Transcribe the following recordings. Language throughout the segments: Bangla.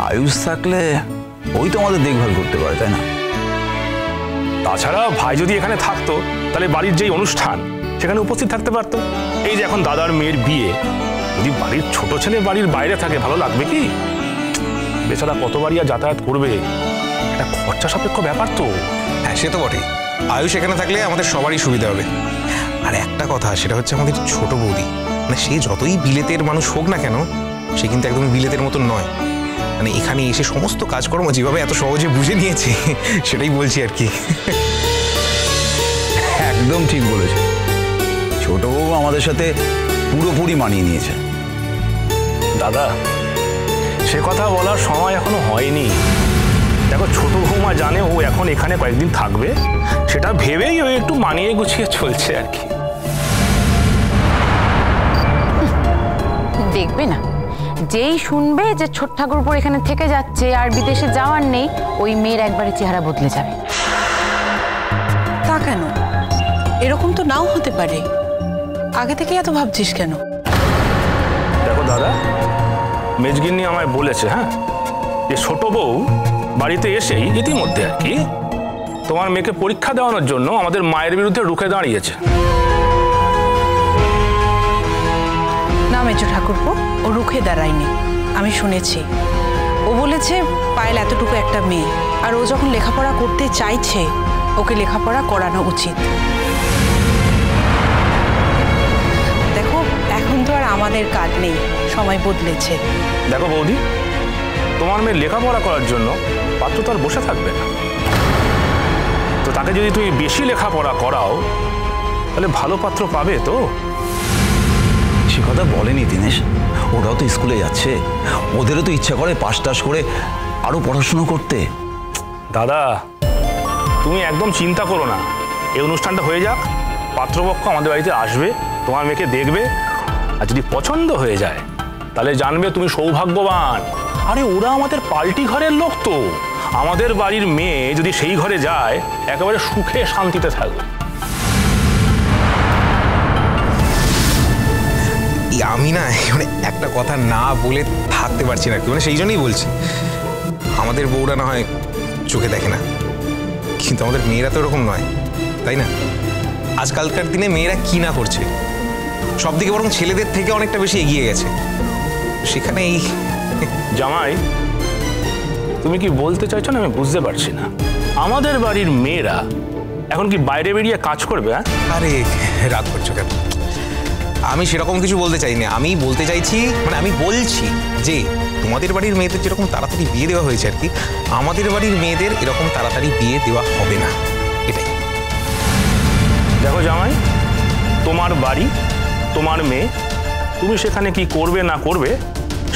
আয়ুষ থাকলে ওই তো আমাদের দেখভাল করতে পারে, তাই না? তাছাড়া ভাই যদি এখানে থাকতো তাহলে বাড়ির যেই অনুষ্ঠান সেখানে উপস্থিত থাকতে পারতো। এই যে এখন দাদার মেয়ের বিয়ে, যদি বাড়ির ছোট ছেলে বাড়ির বাইরে থাকে ভালো লাগবে কি? বেচারা কতবারই আর যাতায়াত করবে, একটা খরচা সাপেক্ষ ব্যাপার তো। হ্যাঁ, সে তো বটেই। আয়ুষ এখানে থাকলে আমাদের সবারই সুবিধা হবে। আর একটা কথা, সেটা হচ্ছে আমাদের ছোট বৌদি, মানে সে যতই বিলেতের মানুষ হোক না কেন, সে কিন্তু একদম বিলেতের মতন নয়। মানে এখানে এসে সমস্ত কাজকর্ম যেভাবে এত সহজে বুঝে নিয়েছে, সেটাই বলছি আর কি। একদম ঠিক বলেছে। ছোট বউ আমাদের সাথে পুরোপুরি মানিয়ে নিয়েছে। দাদা, সে কথা বলার সময় এখনো হয়নি। দেখো, ছোট বৌমা জানে ও এখন এখানে কয়েকদিন থাকবে, সেটা ভেবেই ও একটু মানিয়ে গুছিয়ে চলছে আর কি। দেখবে না, যেই শুনবে যে ছোট ঠাকুরপো এখানে থেকে যাচ্ছে আর বিদেশে যাওয়ার নেই, ওই মেয়ের একবারে চেহারা বদলে যাবে। তা কেন? এরকম তো নাও হতে পারে। আগে থেকে এত ভাবছিস কেন? দেখো দাদা, মেজগিন্নি আমায় বলেছে, হ্যাঁ, যে ছোট বউ বাড়িতে এসেই ইতিমধ্যে আর কি তোমার মেয়েকে পরীক্ষা দেওয়ানোর জন্য আমাদের মায়ের বিরুদ্ধে রুখে দাঁড়িয়েছে। না মেজো ঠাকুরপো, ও রুখে দাঁড়ায়নি, আমি শুনেছি। ও বলেছে পায়েল এতটুকু একটা মেয়ে, আর ও যখন লেখাপড়া করতে চাইছে ওকে লেখাপড়া করানো উচিত। দেখো, এখন তো আর আমাদের কাজ নেই, সময় বদলেছে। দেখো বৌদি, তোমার মেয়ে লেখাপড়া করার জন্য পাত্র তো আর বসে থাকবে না। তো তাকে যদি তুমি বেশি লেখাপড়া করাও তাহলে ভালো পাত্র পাবে তো। সে কথা বলেনি দীনেশ, ওরাও তো স্কুলে যাচ্ছে, ওদেরও তো ইচ্ছা করে পাস টাস করে আরো পড়াশোনা করতে। দাদা, তুমি একদম চিন্তা করো না, এই অনুষ্ঠানটা হয়ে যাক, পাত্রপক্ষ আমাদের বাড়িতে আসবে, তোমার মেয়েকে দেখবে, আর যদি পছন্দ হয়ে যায় তাহলে জানবে তুমি সৌভাগ্যবান। আরে ওরা আমাদের পাল্টি ঘরের লোক তো, আমাদের বাড়ির মেয়ে যদি সেই ঘরে যায় একেবারে সুখে শান্তিতে থাকবে। আমি না মানে একটা কথা না বলে থাকতে পারছি না, মানে সেই জন্যই বলছি। আমাদের বউরা না হয় চোখে দেখে না, কিন্তু আমাদের মেয়েরা তো এরকম নয়, তাই না? আজকালকার দিনে মেয়েরা কি না করছে, সব দিকে বরং ছেলেদের থেকে অনেকটা বেশি এগিয়ে গেছে। সেখানে এই জামাই, তুমি কি বলতে চাইছো না আমি বুঝতে পারছি না। আমাদের বাড়ির মেয়েরা এখন কি বাইরে বেরিয়ে কাজ করবে? আরে রাগ করছো কেন? আমি সেরকম কিছু বলতে চাইনি। আমি বলতে চাইছি, মানে আমি বলছি যে তোমাদের বাড়ির মেয়েদের যেরকম তাড়াতাড়ি বিয়ে দেওয়া হয়েছে আর কি, আমাদের বাড়ির মেয়েদের এরকম তাড়াতাড়ি বিয়ে দেওয়া হবে না, এটাই। দেখো জামাই, তোমার বাড়ি, তোমার মেয়ে, তুমি সেখানে কি করবে না করবে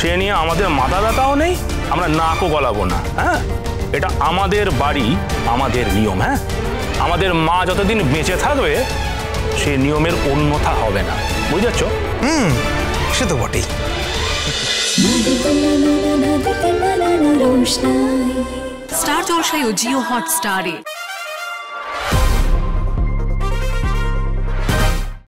সে নিয়ে আমাদের মাথা ব্যথাও নেই, আমরা নাকও গলাবো না। হ্যাঁ, এটা আমাদের বাড়ি, আমাদের নিয়ম। হ্যাঁ, আমাদের মা যতদিন বেঁচে থাকবে সে নিয়মের অন্যথা হবে না, বুঝেছ? সে তো বটেই। স্টার জলসায় ও জিও হটস্টারে